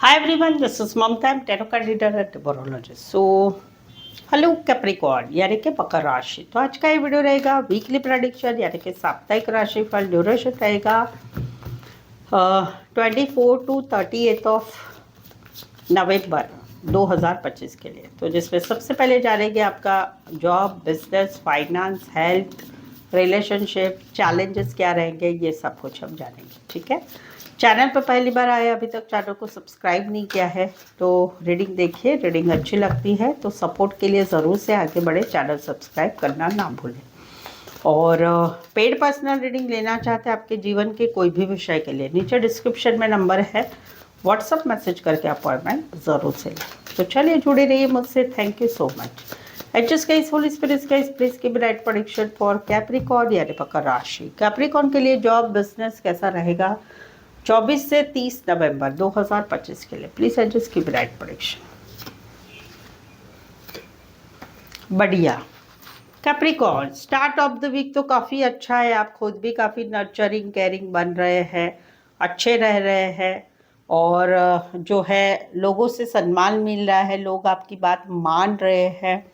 Hi everyone, this is Mamta. I'm tarot card reader and numerologist. So, hello Capricorn यानी कि मकर राशि। तो आज का ये वीडियो रहेगा वीकली प्रेडिक्शन यानी कि साप्ताहिक राशिफल। ड्यूरेशन रहेगा 24 to 38 ऑफ नवंबर 2025 के लिए। तो जिसमें सबसे पहले जानेंगे आपका job, business, finance, health, relationship, challenges क्या रहेंगे, ये सब कुछ हम जानेंगे। ठीक है, चैनल पर पहली बार आए, अभी तक चैनल को सब्सक्राइब नहीं किया है तो रीडिंग देखिए। रीडिंग अच्छी लगती है तो सपोर्ट के लिए ज़रूर से आगे बढ़े, चैनल सब्सक्राइब करना ना भूलें। और पेड पर्सनल रीडिंग लेना चाहते हैं आपके जीवन के कोई भी विषय के लिए, नीचे डिस्क्रिप्शन में नंबर है, व्हाट्सअप मैसेज करके अपॉइंटमेंट ज़रूर से लें। तो चलिए जुड़े रहिए मुझसे। Thank you so much. HS guys, holy spirits guys, please give right prediction for Capricorn यानी मकर राशि। कैप्रिकॉर्न के लिए जॉब, बिजनेस कैसा रहेगा 24 से 30 नवंबर 2025 के लिए। प्लीज एडजस्ट की राइट प्रेडिक्शन। बढ़िया Capricorn, start of the week तो काफ़ी अच्छा है। आप खुद भी काफ़ी नर्चरिंग, केयरिंग बन रहे हैं, अच्छे रह रहे हैं और जो है लोगों से सम्मान मिल रहा है, लोग आपकी बात मान रहे हैं,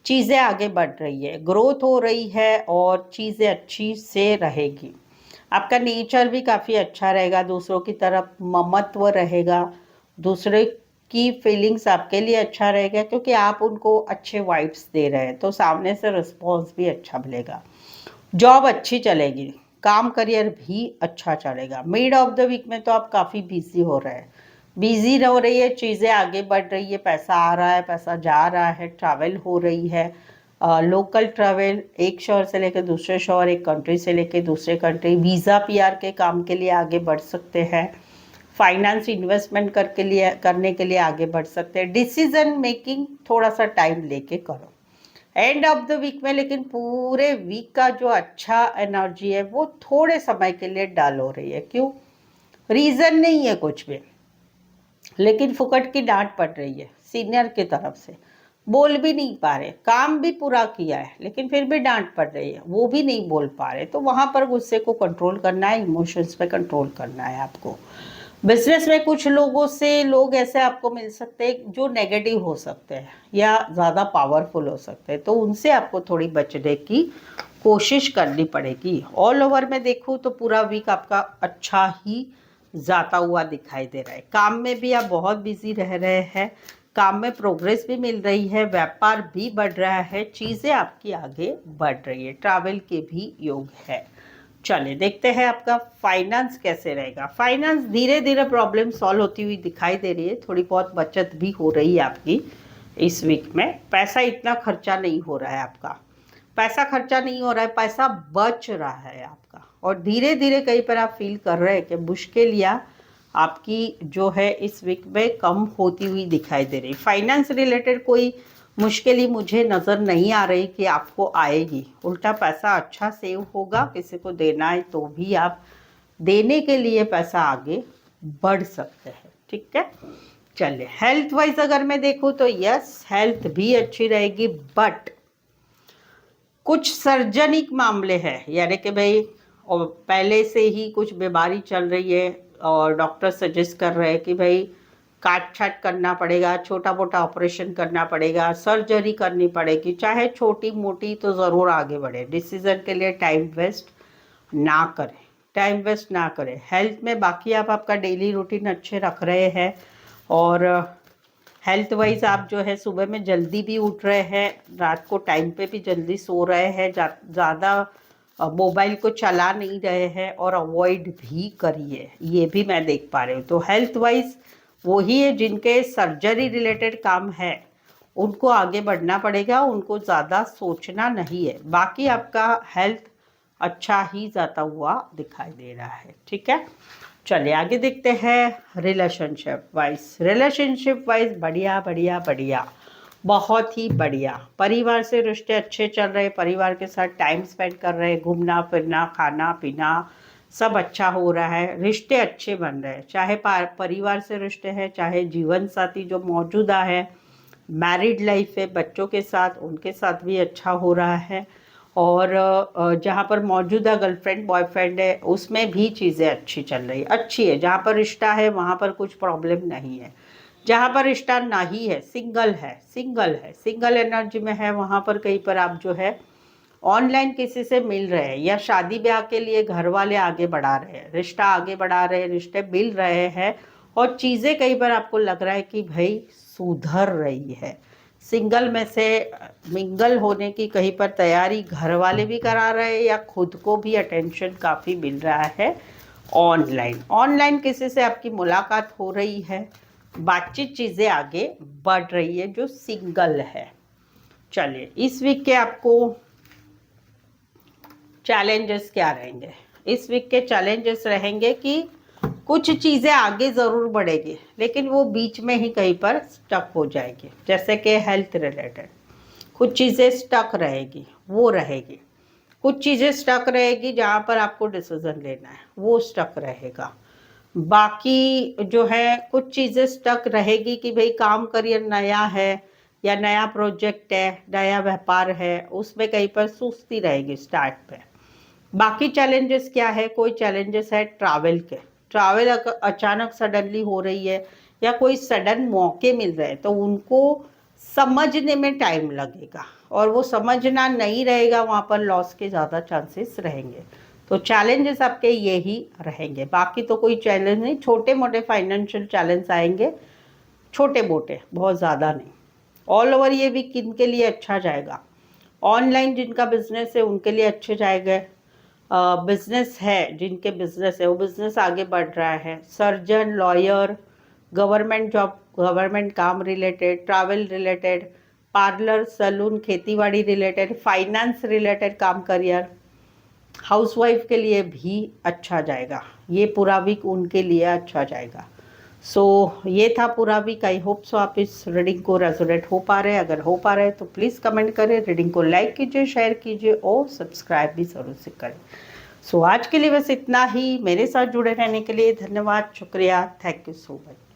चीज़ें आगे बढ़ रही है, ग्रोथ हो रही है और चीज़ें अच्छी से रहेगी। आपका नेचर भी काफ़ी अच्छा रहेगा, दूसरों की तरफ ममत्व रहेगा, दूसरे की फीलिंग्स आपके लिए अच्छा रहेगा क्योंकि आप उनको अच्छे वाइब्स दे रहे हैं तो सामने से रिस्पॉन्स भी अच्छा मिलेगा। जॉब अच्छी चलेगी, काम करियर भी अच्छा चलेगा। मिड ऑफ द वीक में तो आप काफ़ी बिजी हो रहे हैं, बिजी हो रही है, चीज़ें आगे बढ़ रही है, पैसा आ रहा है, पैसा जा रहा है, ट्रैवल हो रही है, लोकल ट्रैवल, एक शहर से लेकर दूसरे शहर, एक कंट्री से लेकर दूसरे कंट्री, वीज़ा पीआर के काम के लिए आगे बढ़ सकते हैं, फाइनेंस इन्वेस्टमेंट करने के लिए आगे बढ़ सकते हैं। डिसीजन मेकिंग थोड़ा सा टाइम लेके करो एंड ऑफ द वीक में, लेकिन पूरे वीक का जो अच्छा एनर्जी है वो थोड़े समय के लिए डल हो रही है। क्यों? रीज़न नहीं है कुछ भी, लेकिन फुकट की डांट पड़ रही है सीनियर की तरफ से, बोल भी नहीं पा रहे, काम भी पूरा किया है लेकिन फिर भी डांट पड़ रही है, वो भी नहीं बोल पा रहे। तो वहाँ पर गुस्से को कंट्रोल करना है, इमोशंस पे कंट्रोल करना है आपको। बिजनेस में कुछ लोगों से लोग ऐसे आपको मिल सकते हैं जो नेगेटिव हो सकते हैं या ज़्यादा पावरफुल हो सकते हैं, तो उनसे आपको थोड़ी बचने की कोशिश करनी पड़ेगी। ऑल ओवर में देखूँ तो पूरा वीक आपका अच्छा ही जाता हुआ दिखाई दे रहा है। काम में भी आप बहुत बिजी रह रहे हैं, काम में प्रोग्रेस भी मिल रही है, व्यापार भी बढ़ रहा है, चीज़ें आपकी आगे बढ़ रही है, ट्रैवल के भी योग है। चलिए देखते हैं आपका फाइनेंस कैसे रहेगा। फाइनेंस धीरे धीरे प्रॉब्लम सॉल्व होती हुई दिखाई दे रही है, थोड़ी बहुत बचत भी हो रही है आपकी इस वीक में। पैसा इतना खर्चा नहीं हो रहा है आपका, पैसा खर्चा नहीं हो रहा है, पैसा बच रहा है आपका। और धीरे धीरे कहीं पर आप फील कर रहे हैं कि मुश्किलियाँ आपकी जो है इस वीक में कम होती हुई दिखाई दे रही। फाइनेंस रिलेटेड कोई मुश्किल ही मुझे नज़र नहीं आ रही कि आपको आएगी, उल्टा पैसा अच्छा सेव होगा। किसी को देना है तो भी आप देने के लिए पैसा आगे बढ़ सकते हैं। ठीक है, चलिए हेल्थ वाइज अगर मैं देखूँ तो यस, हेल्थ भी अच्छी रहेगी, बट कुछ सर्जनिक मामले हैं, यानी कि भाई और पहले से ही कुछ बीमारी चल रही है और डॉक्टर सजेस्ट कर रहे हैं कि भाई काट छाट करना पड़ेगा, छोटा मोटा ऑपरेशन करना पड़ेगा, सर्जरी करनी पड़ेगी, चाहे छोटी मोटी, तो ज़रूर आगे बढ़े। डिसीज़न के लिए टाइम वेस्ट ना करें, टाइम वेस्ट ना करें हेल्थ में। बाकी आप आपका डेली रूटीन अच्छे रख रहे हैं और हेल्थ वाइज आप जो है सुबह में जल्दी भी उठ रहे हैं, रात को टाइम पे भी जल्दी सो रहे हैं, ज़्यादा मोबाइल को चला नहीं रहे हैं और अवॉइड भी करिए, ये भी मैं देख पा रही हूँ। तो हेल्थ वाइज वही है जिनके सर्जरी रिलेटेड काम है उनको आगे बढ़ना पड़ेगा, उनको ज़्यादा सोचना नहीं है। बाकी आपका हेल्थ अच्छा ही जाता हुआ दिखाई दे रहा है। ठीक है, चलिए आगे देखते हैं रिलेशनशिप वाइज। रिलेशनशिप वाइज बढ़िया बढ़िया बढ़िया, बहुत ही बढ़िया। परिवार से रिश्ते अच्छे चल रहे, परिवार के साथ टाइम स्पेंड कर रहे, घूमना फिरना, खाना पीना सब अच्छा हो रहा है, रिश्ते अच्छे बन रहे हैं, चाहे परिवार से रिश्ते हैं, चाहे जीवन साथी जो मौजूदा है, मैरिड लाइफ है, बच्चों के साथ, उनके साथ भी अच्छा हो रहा है। और जहाँ पर मौजूदा गर्लफ्रेंड बॉयफ्रेंड है उसमें भी चीज़ें अच्छी चल रही अच्छी है। जहाँ पर रिश्ता है वहाँ पर कुछ प्रॉब्लम नहीं है। जहाँ पर रिश्ता नहीं है, सिंगल एनर्जी में है, वहाँ पर कहीं पर आप जो है ऑनलाइन किसी से मिल रहे हैं या शादी ब्याह के लिए घर वाले आगे बढ़ा रहे हैं, रिश्ता आगे बढ़ा रहे हैं, रिश्ते मिल रहे हैं और चीज़ें कई बार आपको लग रहा है कि भाई सुधर रही है। सिंगल में से मिंगल होने की कहीं पर तैयारी घर वाले भी करा रहे हैं या खुद को भी अटेंशन काफ़ी मिल रहा है। ऑनलाइन किसी से आपकी मुलाकात हो रही है, बातचीत, चीज़ें आगे बढ़ रही है जो सिंगल है। चलिए, इस वीक के आपको चैलेंजेस क्या रहेंगे? इस वीक के चैलेंजेस रहेंगे कि कुछ चीज़ें आगे ज़रूर बढ़ेगी लेकिन वो बीच में ही कहीं पर स्टक हो जाएगी। जैसे कि हेल्थ रिलेटेड कुछ चीज़ें स्टक रहेगी, वो रहेगी। कुछ चीज़ें स्टक रहेगी जहाँ पर आपको डिसीजन लेना है, वो स्टक रहेगा। बाकी जो है कुछ चीज़ें स्टक रहेगी कि भाई काम करियर नया है या नया प्रोजेक्ट है, नया व्यापार है, उसमें कहीं पर सुस्ती रहेगी स्टार्ट पे। बाकी चैलेंजेस क्या है? कोई चैलेंजेस है ट्रैवल के, ट्रैवल अचानक सडनली हो रही है या कोई सडन मौके मिल रहे हैं तो उनको समझने में टाइम लगेगा और वो समझना नहीं रहेगा, वहाँ पर लॉस के ज़्यादा चांसेस रहेंगे। तो चैलेंजेस आपके यही रहेंगे, बाकी तो कोई चैलेंज नहीं। छोटे मोटे फाइनेंशियल चैलेंज आएंगे, छोटे मोटे, बहुत ज़्यादा नहीं। ऑल ओवर ये वीक किन के लिए अच्छा जाएगा? ऑनलाइन जिनका बिजनेस है उनके लिए अच्छे जाएगा। बिजनेस है जिनके बिजनेस है वो बिजनेस आगे बढ़ रहा है। Surgeon, lawyer, government job, government काम related, travel related, parlour, salon, खेतीबाड़ी रिलेटेड, फाइनेंस रिलेटेड काम, करियर, हाउसवाइफ के लिए भी अच्छा जाएगा। ये पूरा वीक उनके लिए अच्छा जाएगा। सो ये था पूरा वीक। आई होप सो आप इस रीडिंग को रेजोनेट हो पा रहे हैं। अगर हो पा रहे हैं तो प्लीज़ कमेंट करें, रीडिंग को लाइक कीजिए, शेयर कीजिए और सब्सक्राइब भी ज़रूर से करें। सो आज के लिए बस इतना ही। मेरे साथ जुड़े रहने के लिए धन्यवाद, शुक्रिया, थैंक यू सो मच।